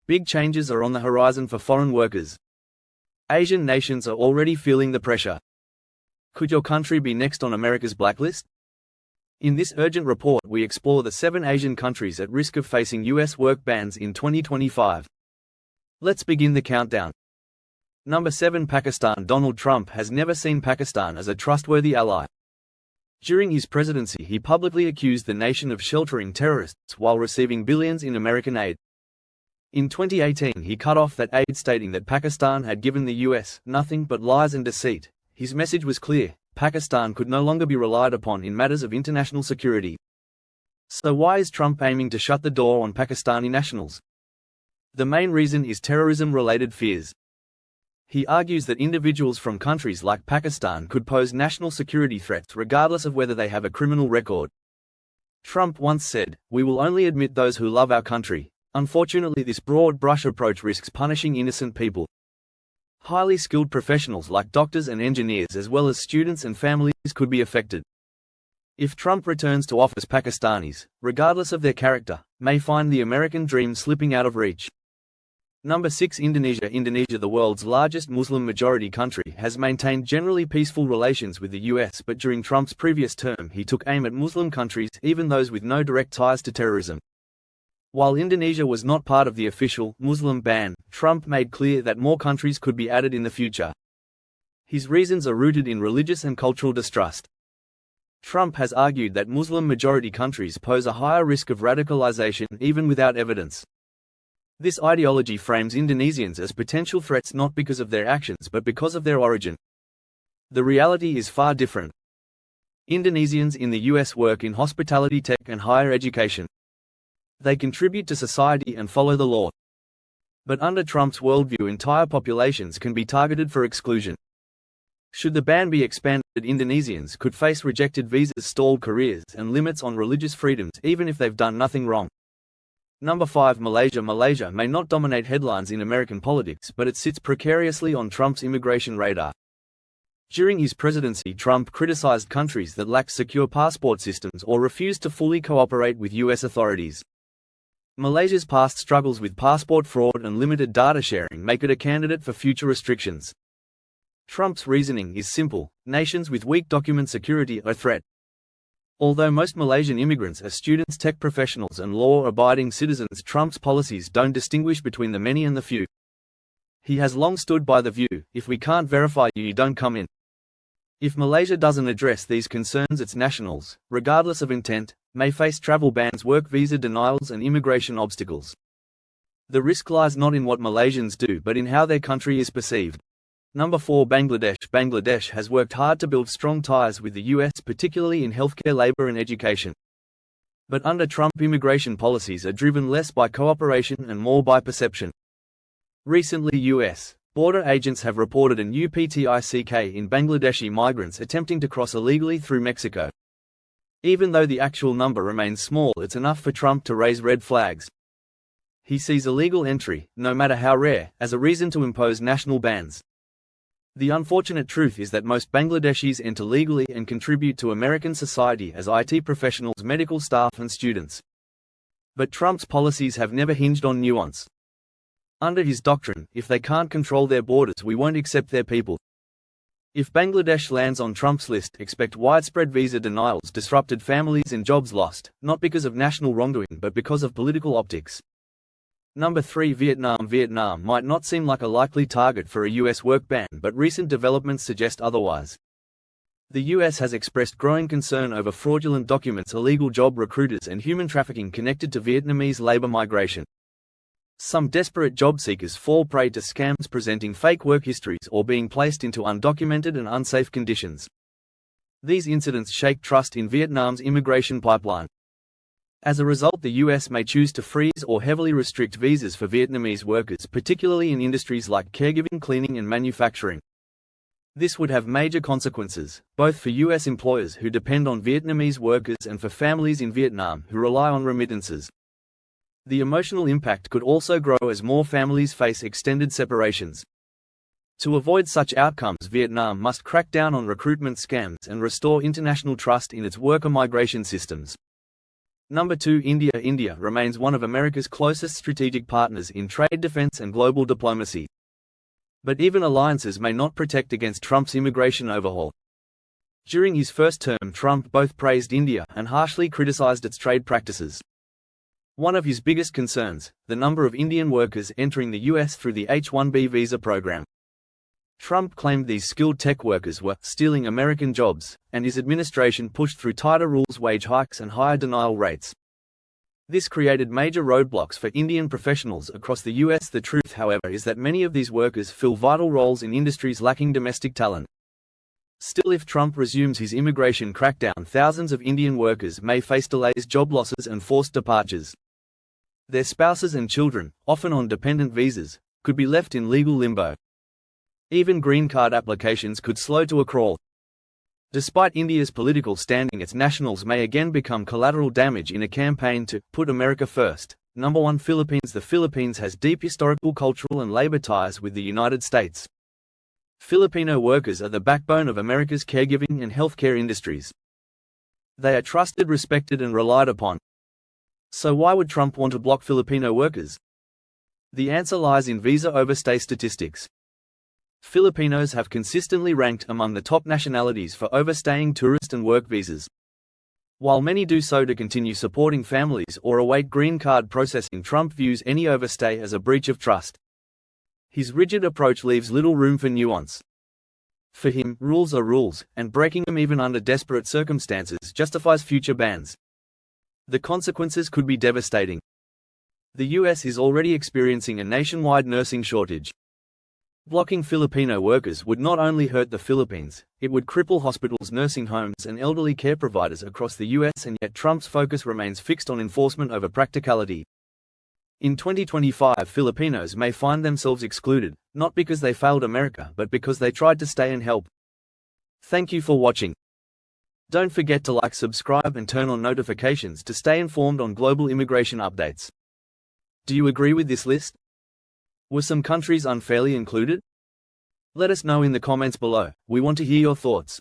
Big changes are on the horizon for foreign workers. Asian nations are already feeling the pressure. Could your country be next on America's blacklist? In this urgent report, we explore the 7 Asian countries at risk of facing US work bans in 2025. Let's begin the countdown. Number 7, Pakistan. Donald Trump has never seen Pakistan as a trustworthy ally. During his presidency, he publicly accused the nation of sheltering terrorists while receiving billions in American aid. In 2018, he cut off that aid, stating that Pakistan had given the US nothing but lies and deceit. His message was clear: Pakistan could no longer be relied upon in matters of international security. So why is Trump aiming to shut the door on Pakistani nationals? The main reason is terrorism-related fears. He argues that individuals from countries like Pakistan could pose national security threats regardless of whether they have a criminal record. Trump once said, "We will only admit those who love our country." Unfortunately, this broad brush approach risks punishing innocent people. Highly skilled professionals like doctors and engineers, as well as students and families, could be affected. If Trump returns to office, Pakistanis, regardless of their character, may find the American dream slipping out of reach. Number 6, Indonesia. Indonesia, the world's largest Muslim-majority country, has maintained generally peaceful relations with the US, but during Trump's previous term he took aim at Muslim countries, even those with no direct ties to terrorism. While Indonesia was not part of the official Muslim ban, Trump made clear that more countries could be added in the future. His reasons are rooted in religious and cultural distrust. Trump has argued that Muslim-majority countries pose a higher risk of radicalization even without evidence. This ideology frames Indonesians as potential threats not because of their actions but because of their origin. The reality is far different. Indonesians in the US work in hospitality, tech, and higher education. They contribute to society and follow the law. But under Trump's worldview, entire populations can be targeted for exclusion. Should the ban be expanded, Indonesians could face rejected visas, stalled careers, and limits on religious freedoms even if they've done nothing wrong. Number 5, Malaysia. Malaysia may not dominate headlines in American politics, but it sits precariously on Trump's immigration radar. During his presidency, Trump criticized countries that lack secure passport systems or refused to fully cooperate with US authorities. Malaysia's past struggles with passport fraud and limited data sharing make it a candidate for future restrictions. Trump's reasoning is simple: nations with weak document security are a threat. Although most Malaysian immigrants are students, tech professionals, and law-abiding citizens, Trump's policies don't distinguish between the many and the few. He has long stood by the view, if we can't verify you, you don't come in. If Malaysia doesn't address these concerns, its nationals, regardless of intent, may face travel bans, work visa denials, and immigration obstacles. The risk lies not in what Malaysians do but in how their country is perceived. Number 4, Bangladesh. Bangladesh has worked hard to build strong ties with the US, particularly in healthcare, labor, and education. But under Trump, immigration policies are driven less by cooperation and more by perception. Recently, US border agents have reported a new uptick in Bangladeshi migrants attempting to cross illegally through Mexico. Even though the actual number remains small, it's enough for Trump to raise red flags. He sees illegal entry, no matter how rare, as a reason to impose national bans. The unfortunate truth is that most Bangladeshis enter legally and contribute to American society as IT professionals, medical staff, and students. But Trump's policies have never hinged on nuance. Under his doctrine, if they can't control their borders, we won't accept their people. If Bangladesh lands on Trump's list, expect widespread visa denials, disrupted families, and jobs lost, not because of national wrongdoing but because of political optics. Number 3, Vietnam. Vietnam might not seem like a likely target for a US work ban, but recent developments suggest otherwise. The US has expressed growing concern over fraudulent documents, illegal job recruiters, and human trafficking connected to Vietnamese labor migration. Some desperate job seekers fall prey to scams presenting fake work histories or being placed into undocumented and unsafe conditions. These incidents shake trust in Vietnam's immigration pipeline. As a result, the US may choose to freeze or heavily restrict visas for Vietnamese workers, particularly in industries like caregiving, cleaning, and manufacturing. This would have major consequences, both for US employers who depend on Vietnamese workers and for families in Vietnam who rely on remittances. The emotional impact could also grow as more families face extended separations. To avoid such outcomes, Vietnam must crack down on recruitment scams and restore international trust in its worker migration systems. Number 2, India. India remains one of America's closest strategic partners in trade, defense, and global diplomacy. But even alliances may not protect against Trump's immigration overhaul. During his first term, Trump both praised India and harshly criticized its trade practices. One of his biggest concerns, the number of Indian workers entering the US through the H-1B visa program. Trump claimed these skilled tech workers were stealing American jobs, and his administration pushed through tighter rules, wage hikes, and higher denial rates. This created major roadblocks for Indian professionals across the US. The truth, however, is that many of these workers fill vital roles in industries lacking domestic talent. Still, if Trump resumes his immigration crackdown, thousands of Indian workers may face delays, job losses, and forced departures. Their spouses and children, often on dependent visas, could be left in legal limbo. Even green card applications could slow to a crawl. Despite India's political standing, its nationals may again become collateral damage in a campaign to put America first. Number 1, Philippines. The Philippines has deep historical, cultural, and labor ties with the United States. Filipino workers are the backbone of America's caregiving and healthcare industries. They are trusted, respected, and relied upon. So why would Trump want to block Filipino workers? The answer lies in visa overstay statistics. Filipinos have consistently ranked among the top nationalities for overstaying tourist and work visas. While many do so to continue supporting families or await green card processing, Trump views any overstay as a breach of trust. His rigid approach leaves little room for nuance. For him, rules are rules, and breaking them even under desperate circumstances justifies future bans. The consequences could be devastating. The US is already experiencing a nationwide nursing shortage. Blocking Filipino workers would not only hurt the Philippines, it would cripple hospitals, nursing homes, and elderly care providers across the US, and yet Trump's focus remains fixed on enforcement over practicality. In 2025, Filipinos may find themselves excluded, not because they failed America, but because they tried to stay and help. Thank you for watching. Don't forget to like, subscribe, and turn on notifications to stay informed on global immigration updates. Do you agree with this list? Were some countries unfairly included? Let us know in the comments below. We want to hear your thoughts.